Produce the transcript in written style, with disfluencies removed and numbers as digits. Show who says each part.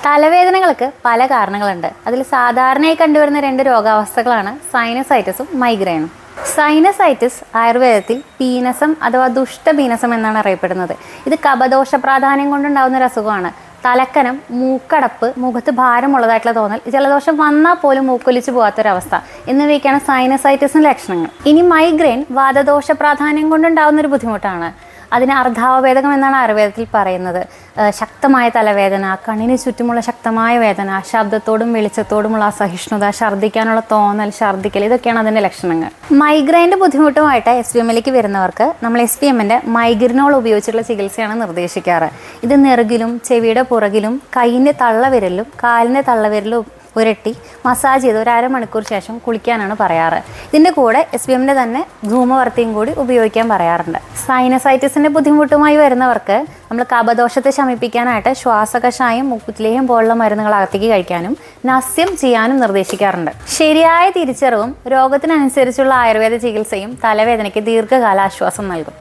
Speaker 1: തലവേദനകൾക്ക് പല കാരണങ്ങളുണ്ട്. അതിൽ സാധാരണയായി കണ്ടുവരുന്ന രണ്ട് രോഗാവസ്ഥകളാണ് സൈനസൈറ്റിസും മൈഗ്രെയിനും. സൈനസൈറ്റിസ് ആയുർവേദത്തിൽ പീനസം അഥവാ ദുഷ്ടപീനസം എന്നാണ് അറിയപ്പെടുന്നത്. ഇത് കഫദോഷ പ്രാധാന്യം കൊണ്ടുണ്ടാകുന്ന ഒരു അസുഖമാണ്. തലക്കനം, മൂക്കടപ്പ്, മുഖത്ത് ഭാരമുള്ളതായിട്ടുള്ള തോന്നൽ, ജലദോഷം വന്നാൽ പോലും മൂക്കൊലിച്ച് പോകാത്തൊരവസ്ഥ എന്നിവയൊക്കെയാണ് സൈനസൈറ്റിസിൻ്റെ ലക്ഷണങ്ങൾ. ഇനി മൈഗ്രെയിൻ വാതദോഷ പ്രാധാന്യം കൊണ്ടുണ്ടാകുന്ന ഒരു ബുദ്ധിമുട്ടാണ്. അതിന് അർദ്ധാവവേദകം എന്നാണ് ആയുർവേദത്തിൽ പറയുന്നത്. ശക്തമായ തലവേദന, കണ്ണിന് ചുറ്റുമുള്ള ശക്തമായ വേദന, ശബ്ദത്തോടും വെളിച്ചത്തോടുമുള്ള അസഹിഷ്ണുത, ഛർദ്ദിക്കാനുള്ള തോന്നൽ, ഛർദ്ദിക്കൽ, ഇതൊക്കെയാണ് അതിൻ്റെ ലക്ഷണങ്ങൾ. മൈഗ്രെയിൻ്റെ ബുദ്ധിമുട്ടുമായിട്ട് SPMലേക്ക് വരുന്നവർക്ക് നമ്മൾ SPMൻ്റെ മൈഗ്രിനോൾ ഉപയോഗിച്ചിട്ടുള്ള ചികിത്സയാണ് നിർദ്ദേശിക്കാറ്. ഇത് നെറുകിലും ചെവിയുടെ പുറകിലും കൈയിൻ്റെ തള്ളവിരലിലും കാലിൻ്റെ തള്ളവിരലും പുരട്ടി മസാജ് ചെയ്ത് ഒരു അരമണിക്കൂർ ശേഷം കുളിക്കാനാണ് പറയാറ്. ഇതിൻ്റെ കൂടെ SPMൻ്റെ തന്നെ ധൂമവർത്തിയും കൂടി ഉപയോഗിക്കാൻ പറയാറുണ്ട്. സൈനസൈറ്റിസിൻ്റെ ബുദ്ധിമുട്ടുമായി വരുന്നവർക്ക് നമ്മൾ കഫദോഷത്തെ ശമിപ്പിക്കാനായിട്ട് ശ്വാസകഷായം, മുക്കുറ്റിലേഹ്യം പോലുള്ള മരുന്നുകൾ അകത്തേക്ക് കഴിക്കാനും നസ്യം ചെയ്യാനും നിർദ്ദേശിക്കാറുണ്ട്. ശരിയായ തിരിച്ചറിവും രോഗത്തിനനുസരിച്ചുള്ള ആയുർവേദ ചികിത്സയും തലവേദനയ്ക്ക് ദീർഘകാല ആശ്വാസം നൽകും.